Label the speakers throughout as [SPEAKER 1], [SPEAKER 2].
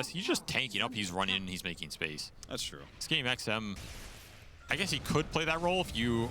[SPEAKER 1] He's just tanking up. He's running and he's making space.
[SPEAKER 2] That's true.
[SPEAKER 1] This game, XM, I guess he could play that role if you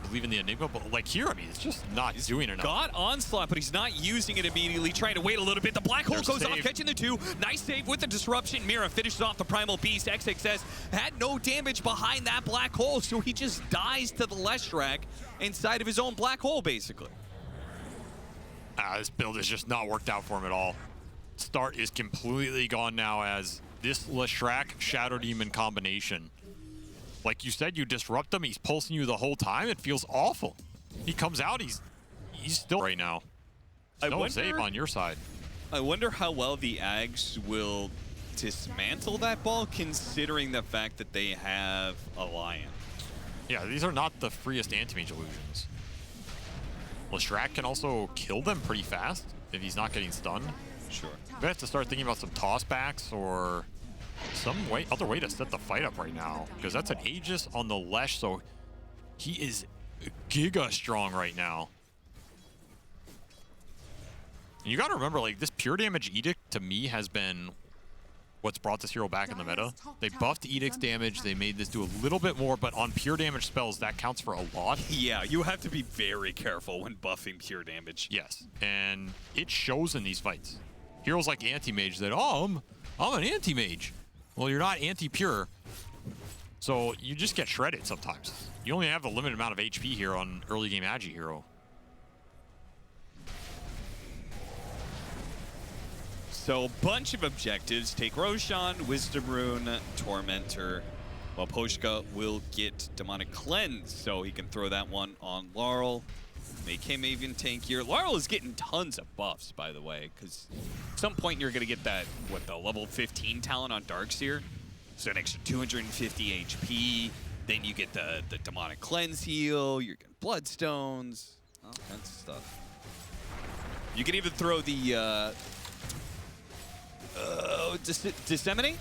[SPEAKER 1] believe in the Enigma, but like here, I mean, it's just not doing enough.
[SPEAKER 2] Got Onslaught, but he's not using it immediately, trying to wait a little bit. The Black Hole goes off, catching the 2. Nice save with the Disruption. Mira finishes off the Primal Beast. XXS had no damage behind that Black Hole, so he just dies to the Leshrac inside of his own Black Hole, basically.
[SPEAKER 1] This build has just not worked out for him at all. Start is completely gone now as this Leshrac Shadow Demon combination. Like you said, you disrupt him, he's pulsing you the whole time. It feels awful. He comes out, he's still right now. No save on your side.
[SPEAKER 2] I wonder how well the Ags will dismantle that ball, considering the fact that they have a Lion.
[SPEAKER 1] Yeah, these are not the freest anti-mage illusions. Leshrac can also kill them pretty fast if he's not getting stunned.
[SPEAKER 2] Sure.
[SPEAKER 1] We have to start thinking about some tossbacks or some other way to set the fight up right now, because that's an Aegis on the Lesh, so he is giga strong right now. And you got to remember, like, this pure damage Edict to me has been what's brought this hero back in the meta. They buffed Edict's damage, they made this do a little bit more, but on pure damage spells, that counts for a lot.
[SPEAKER 2] Yeah, you have to be very careful when buffing pure damage.
[SPEAKER 1] Yes, and it shows in these fights. Heroes like Anti-Mage that, oh, I'm an Anti-Mage. Well, you're not anti-pure, so you just get shredded sometimes. You only have a limited amount of HP here on early game Agi hero.
[SPEAKER 2] So, bunch of objectives. Take Roshan, Wisdom Rune, Tormentor. While Poshka will get Demonic Cleanse, so he can throw that one on Laurel. Make him even tankier. Laurel is getting tons of buffs, by the way, because at some point you're going to get that, the level 15 talent on Darkseer. So an extra 250 HP. Then you get the Demonic Cleanse heal. You're getting Bloodstones. All kinds of stuff. You can even throw the Disseminate?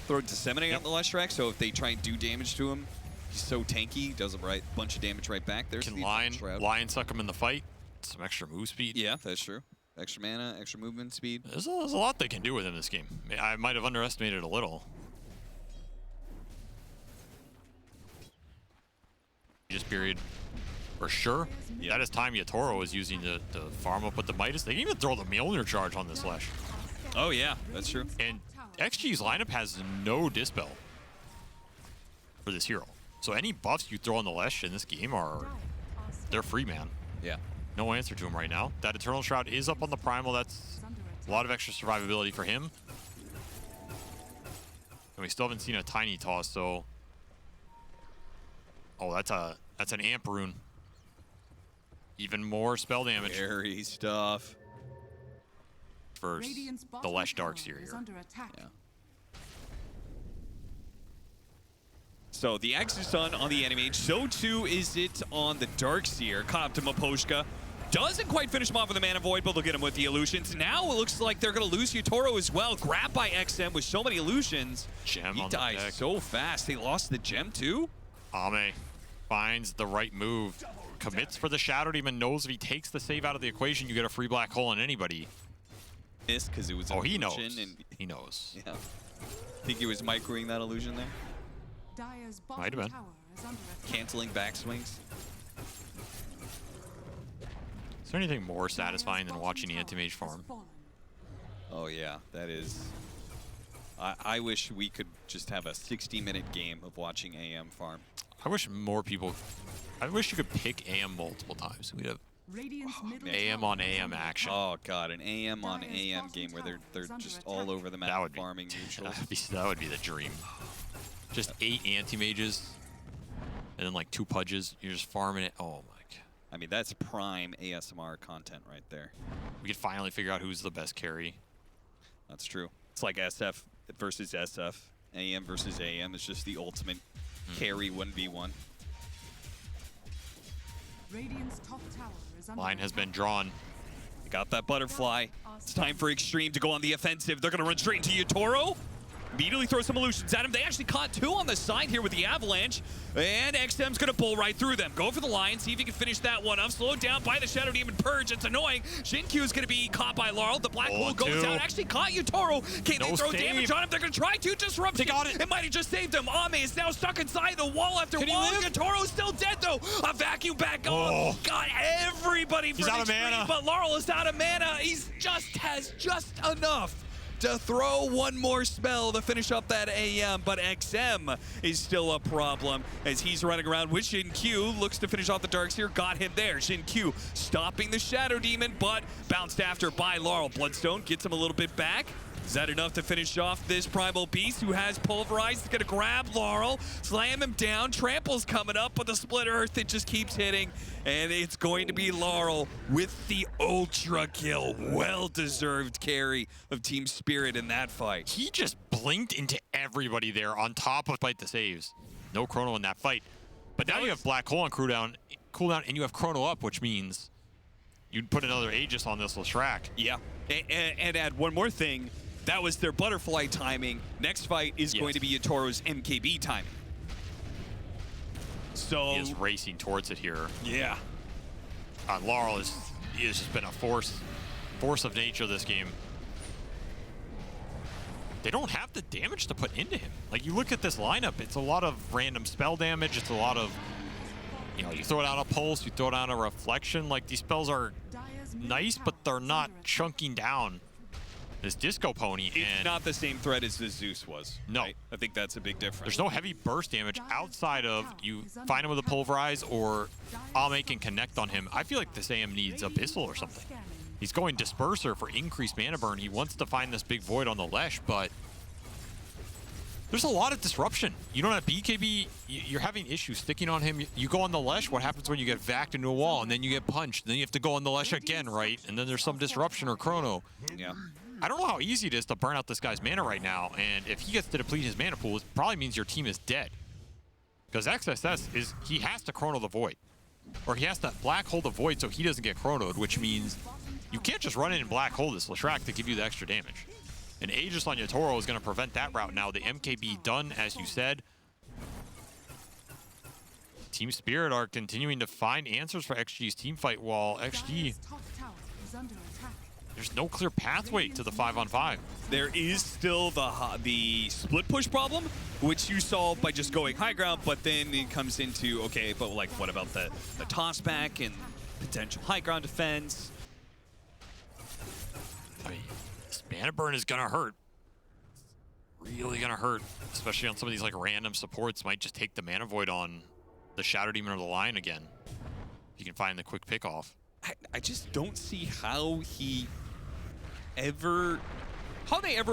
[SPEAKER 2] Throw Disseminate on the Leshrac, so if they try and do damage to him, he's so tanky, does a bunch of damage right back. There's
[SPEAKER 1] Can Lion suck him in the fight. Some extra move speed.
[SPEAKER 2] Yeah, that's true. Extra mana, extra movement speed.
[SPEAKER 1] There's a lot they can do with him this game. I might have underestimated it a little. Just period. For sure. Yep. That is time Yatoro is using to farm up with the Midas. They can even throw the Mjolnir charge on this Lesh.
[SPEAKER 2] Oh yeah, that's true.
[SPEAKER 1] And XG's lineup has no dispel for this hero. So any buffs you throw on the Lesh in this game they're free, man.
[SPEAKER 2] Yeah.
[SPEAKER 1] No answer to him right now. That Eternal Shroud is up on the Primal. That's a lot of extra survivability for him. And we still haven't seen a Tiny Toss, so... Oh, that's an Amp Rune. Even more spell damage.
[SPEAKER 2] Scary stuff.
[SPEAKER 1] Versus the Lesh Darkseer here.
[SPEAKER 2] Yeah. So the Axe is done on the enemy. So too is it on the Darkseer. Caught up to Maposhka. Doesn't quite finish him off with a Mana Void, but they'll get him with the illusions. Now it looks like they're going to lose Yatoro as well. Grabbed by XM with so many illusions.
[SPEAKER 1] Gem
[SPEAKER 2] he
[SPEAKER 1] on the
[SPEAKER 2] dies
[SPEAKER 1] deck.
[SPEAKER 2] so fast. They lost the gem too.
[SPEAKER 1] Ame finds the right move. Commits for the Shadow Demon. Knows if he takes the save out of the equation, you get a free black hole on anybody.
[SPEAKER 2] Missed because it was an
[SPEAKER 1] he
[SPEAKER 2] illusion.
[SPEAKER 1] knows.
[SPEAKER 2] And
[SPEAKER 1] he knows.
[SPEAKER 2] Yeah. Think he was microing that illusion there?
[SPEAKER 1] Might have been.
[SPEAKER 2] Canceling backswings.
[SPEAKER 1] Is there anything more satisfying than watching Anti-Mage farm?
[SPEAKER 2] Oh yeah, that is. I wish we could just have a 60-minute game of watching AM farm.
[SPEAKER 1] I wish more people... I wish you could pick AM multiple times. We'd have AM on AM action.
[SPEAKER 2] Oh god, an AM on AM game where they're just all over the map farming neutrals.
[SPEAKER 1] That would be the dream. Just 8 Anti-Mages and then like 2 Pudges. You're just farming it. Oh my god.
[SPEAKER 2] I mean, that's prime ASMR content right there.
[SPEAKER 1] We could finally figure out who's the best carry.
[SPEAKER 2] That's true. It's like SF versus SF. AM versus AM is just the ultimate carry 1v1.
[SPEAKER 1] Line has been drawn.
[SPEAKER 2] They got that butterfly. It's time for Xtreme to go on the offensive. They're going to run straight into Yatoro. Immediately throw some illusions at him. They actually caught 2 on the side here with the Avalanche. And XM's going to bull right through them. Go for the line, see if he can finish that one up. Slowed down by the Shadow Demon Purge. It's annoying. Shin-Q is going to be caught by Laurel. The Black Hole goes out. Actually caught Yutoro. Okay, they throw damage on him. They're going to try to disrupt him. It might have just saved him. Ame is now stuck inside the wall after wall. Yutoro's still dead, though. A vacuum back on. Got everybody from Xtreme, but Laurel is out of mana. He's has just enough to throw one more spell to finish up that AM, but XM is still a problem as he's running around with Shin-Q. Looks to finish off the Darks here, got him there. Shin-Q stopping the Shadow Demon, but bounced after by Laurel. Bloodstone gets him a little bit back. Is that enough to finish off this Primal Beast who has pulverized? He's gonna grab Laurel, slam him down. Trample's coming up, but the Split Earth, it just keeps hitting. And it's going to be Laurel with the ultra kill. Well-deserved carry of Team Spirit in that fight.
[SPEAKER 1] He just blinked into everybody there on top of fight the saves. No Chrono in that fight. But now you have Black Hole on cooldown, and you have Chrono up, which means you'd put another Aegis on this Leshrac.
[SPEAKER 2] Yeah, and add one more thing. That was their butterfly timing. Next fight is going to be Yutoro's MKB timing. So
[SPEAKER 1] he is racing towards it here.
[SPEAKER 2] Yeah.
[SPEAKER 1] Laurel he has just been a force of nature this game. They don't have the damage to put into him. Like, you look at this lineup, it's a lot of random spell damage. It's a lot of, you know, you throw down a pulse, you throw down a reflection. Like, these spells are nice, but they're not chunking down this Disco Pony.
[SPEAKER 2] It's not the same threat as the Zeus was.
[SPEAKER 1] No.
[SPEAKER 2] Right? I think that's a big difference.
[SPEAKER 1] There's no heavy burst damage outside of you find him with a Pulverize or Ame can connect on him. I feel like this AM needs Abyssal or something. He's going Disperser for increased mana burn. He wants to find this big void on the Lesh, but there's a lot of disruption. You don't have BKB, you're having issues sticking on him. You go on the Lesh, what happens when you get vacked into a wall and then you get punched? Then you have to go on the Lesh again, right? And then there's some disruption or Chrono.
[SPEAKER 2] Yeah.
[SPEAKER 1] I don't know how easy it is to burn out this guy's mana right now, and if he gets to deplete his mana pool, it probably means your team is dead. Because XSS he has to Chrono the Void. Or he has to Black Hole the Void so he doesn't get Chronoed, which means you can't just run in and Black Hole this Leshrac to give you the extra damage. And Aegis on Yutoro is going to prevent that route now. The MKB done, as you said. Team Spirit are continuing to find answers for XG's team fight, while XG, there's no clear pathway to the 5-on-5.
[SPEAKER 2] There is still the split push problem, which you solve by just going high ground, but then it comes into, okay, but like, what about the toss back and potential high ground defense?
[SPEAKER 1] I mean, this mana burn is gonna hurt. Really gonna hurt, especially on some of these like random supports. Might just take the mana void on the Shadow Demon or the Lion again. If you can find the quick pick off.
[SPEAKER 2] I just don't see how they ever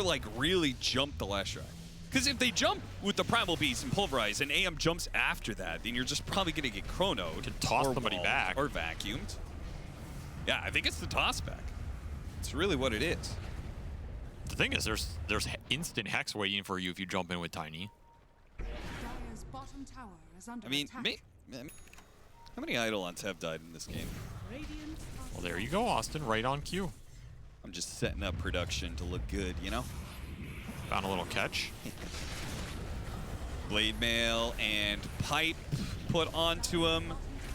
[SPEAKER 2] like really jump the Leshrac. Because if they jump with the Primal Beast and Pulverize and AM jumps after that, then you're just probably gonna get chronoed.
[SPEAKER 1] Can toss somebody back.
[SPEAKER 2] Or vacuumed. Yeah, I think it's the toss back. It's really what it is.
[SPEAKER 1] The thing is, there's instant Hex waiting for you if you jump in with Tiny.
[SPEAKER 2] I mean, how many Eidolons have died in this game?
[SPEAKER 1] Well, there you go, Austin, right on cue.
[SPEAKER 2] I'm just setting up production to look good, you know?
[SPEAKER 1] Found a little catch.
[SPEAKER 2] Blade Mail and Pipe put onto him.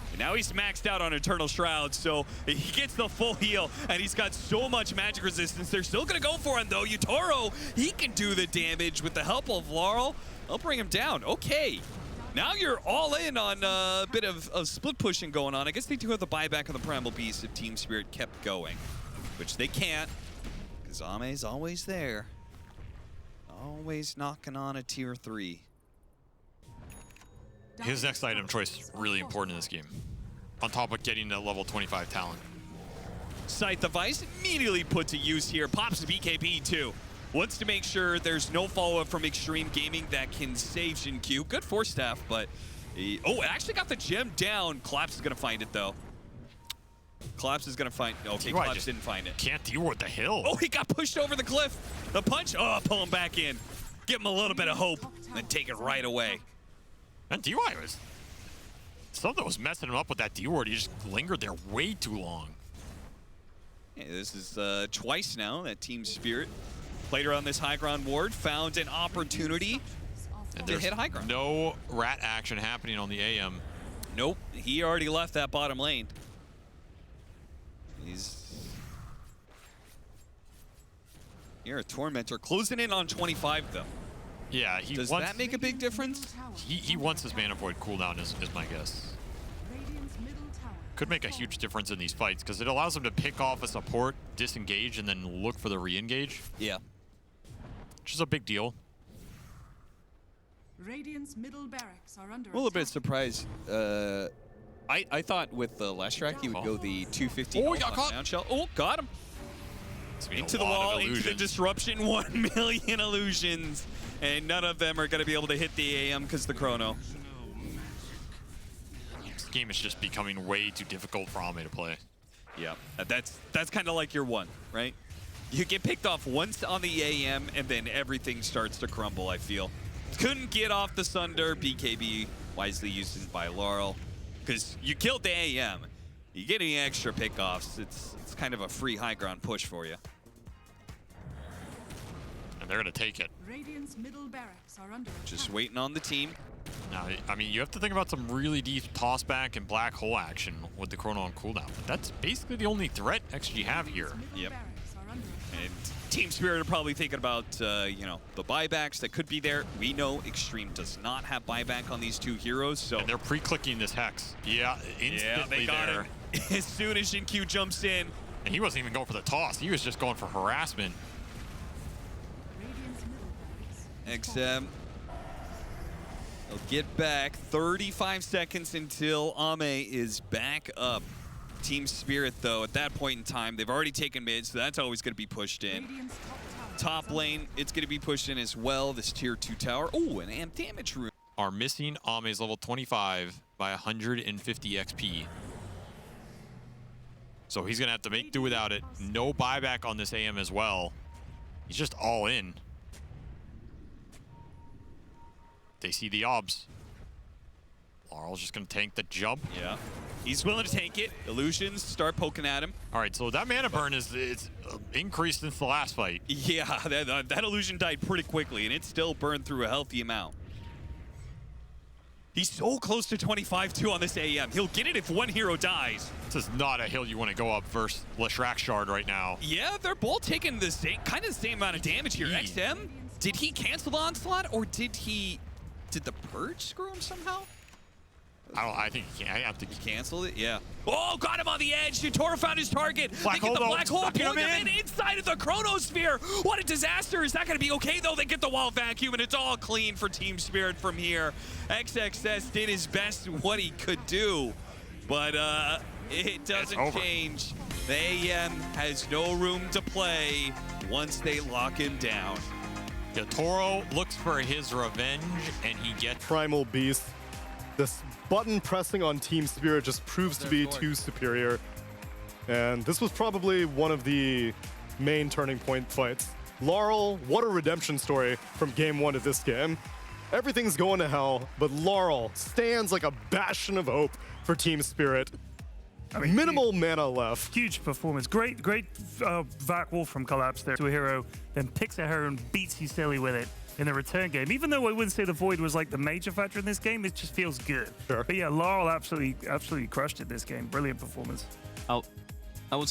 [SPEAKER 2] And now he's maxed out on Eternal Shroud, so he gets the full heal, and he's got so much magic resistance. They're still gonna go for him, though. Yutoro, he can do the damage with the help of Laurel. They'll bring him down. Okay. Now you're all in on a bit of split pushing going on. I guess they do have the buyback of the Primal Beast if Team Spirit kept going, which they can't, because Ame's always there. Always knocking on a tier 3.
[SPEAKER 1] His next item choice is really important in this game. On top of getting that level 25 talent.
[SPEAKER 2] Scythe of Ice immediately put to use here. Pops the BKB too. Wants to make sure there's no follow-up from Xtreme Gaiming that can save Shin-Q. Good force staff, but oh, it actually got the gem down. Collapse is gonna find it though. Collapse is gonna find. Okay, Collapse didn't find it.
[SPEAKER 1] Can't deal with the hill.
[SPEAKER 2] Oh, he got pushed over the cliff. The punch. Oh, pull him back in. Give him a little bit of hope, and take it right away.
[SPEAKER 1] And DY was something was messing him up with that D ward. He just lingered there way too long.
[SPEAKER 2] Yeah, this is twice now that Team Spirit Played around this high ground ward, found an opportunity
[SPEAKER 1] And
[SPEAKER 2] to
[SPEAKER 1] there's
[SPEAKER 2] hit high ground.
[SPEAKER 1] no rat action happening on the AM.
[SPEAKER 2] Nope, he already left that bottom lane. He's here, a Tormentor closing in on 25 though.
[SPEAKER 1] Yeah, he
[SPEAKER 2] Does
[SPEAKER 1] wants,
[SPEAKER 2] that make a big difference?
[SPEAKER 1] he wants his mana void cooldown is my guess. Could make a huge difference in these fights because it allows him to pick off a support, disengage, and then look for the re-engage.
[SPEAKER 2] Yeah.
[SPEAKER 1] Which is a big deal.
[SPEAKER 3] Radiant's middle barracks are under
[SPEAKER 2] I'm a little bit
[SPEAKER 3] attack.
[SPEAKER 2] surprised. I thought with the last track he would go the 250
[SPEAKER 1] Oh, he
[SPEAKER 2] health
[SPEAKER 1] got
[SPEAKER 2] on
[SPEAKER 1] caught.
[SPEAKER 2] down shell. Oh, got him.
[SPEAKER 1] It's been a
[SPEAKER 2] Into the
[SPEAKER 1] lot of
[SPEAKER 2] wall, into the
[SPEAKER 1] illusions.
[SPEAKER 2] disruption. 1 million illusions. And none of them are going to be able to hit the AM because the chrono.
[SPEAKER 1] This game is just becoming way too difficult for Ame to play.
[SPEAKER 2] Yeah, that's kind of like your one, right? You get picked off once on the AM, and then everything starts to crumble, I feel. Couldn't get off the Sunder, BKB wisely used by Laurel. Because you killed the AM. You get any extra pickoffs, it's kind of a free high ground push for you.
[SPEAKER 1] And they're going to take it.
[SPEAKER 3] Radiant's middle barracks are under
[SPEAKER 2] Just
[SPEAKER 3] attack.
[SPEAKER 2] waiting on the team.
[SPEAKER 1] Now, I mean, you have to think about some really deep tossback and black hole action with the chrono on cooldown. But that's basically the only threat XG have here.
[SPEAKER 3] Middle
[SPEAKER 2] Yep.
[SPEAKER 3] barracks are under attack.
[SPEAKER 2] And Team Spirit are probably thinking about, you know, the buybacks that could be there. We know Xtreme does not have buyback on these two heroes, so...
[SPEAKER 1] And they're pre-clicking this hex. Yeah, instantly
[SPEAKER 2] they got
[SPEAKER 1] there.
[SPEAKER 2] it. As soon as Shin-Q jumps in.
[SPEAKER 1] And he wasn't even going for the toss. He was just going for harassment.
[SPEAKER 3] Radiant's middle barracks.
[SPEAKER 2] XM. They'll get back 35 seconds until Ame is back up. Team Spirit, though, at that point in time, they've already taken mid, so that's always going to be pushed in.
[SPEAKER 3] Radiant's top tower
[SPEAKER 2] Top
[SPEAKER 3] is under
[SPEAKER 2] lane, it's going to be pushed in as well. This tier 2 tower. Oh, an amp damage room.
[SPEAKER 1] Are missing Ame's level 25 by 150 XP. So he's going to have to make do without it. No buyback on this AM as well. He's just all in. They see the obs. Laurel's just going to tank the jump.
[SPEAKER 2] Yeah. He's willing to take it. Illusions start poking at him.
[SPEAKER 1] All right, so that mana burn is increased since the last fight.
[SPEAKER 2] Yeah, that illusion died pretty quickly, and it still burned through a healthy amount. He's so close to 25 too on this AM. He'll get it if one hero dies.
[SPEAKER 1] This is not a hill you want to go up versus Leshrac Shard right now.
[SPEAKER 2] Yeah, they're both taking the same, kind of the same amount of damage here.
[SPEAKER 1] Yeah.
[SPEAKER 2] XM, did he cancel the onslaught, or did the purge screw him somehow?
[SPEAKER 1] I think he can. I have to
[SPEAKER 2] Cancel it, yeah. Oh, got him on the edge. Tora found his target.
[SPEAKER 1] Black
[SPEAKER 2] they get the
[SPEAKER 1] hole,
[SPEAKER 2] black
[SPEAKER 1] though.
[SPEAKER 2] hole,
[SPEAKER 1] Sucking
[SPEAKER 2] pulling
[SPEAKER 1] him
[SPEAKER 2] him in inside of the chronosphere. What a disaster. Is that going to be okay, though? They get the wall vacuum, and it's all clean for Team Spirit from here. XXS did his best what he could do, but it doesn't change. The AM has no room to play once they lock him down.
[SPEAKER 1] Yeah, Toro looks for his revenge, and he gets...
[SPEAKER 4] Primal Beast. This button pressing on Team Spirit just proves to be too superior. And this was probably one of the main turning point fights. Laurel, what a redemption story from game one of this game. Everything's going to hell, but Laurel stands like a bastion of hope for Team Spirit.
[SPEAKER 5] I mean,
[SPEAKER 4] Minimal mana left.
[SPEAKER 5] huge performance. Great Vac Wolf from Collapse there to a hero, then picks a hero and beats you silly with it in the return game. Even though I wouldn't say the Void was like the major factor in this game, it just feels good.
[SPEAKER 4] Sure.
[SPEAKER 5] But yeah, Laurel absolutely crushed it this game. Brilliant performance.
[SPEAKER 6] I would say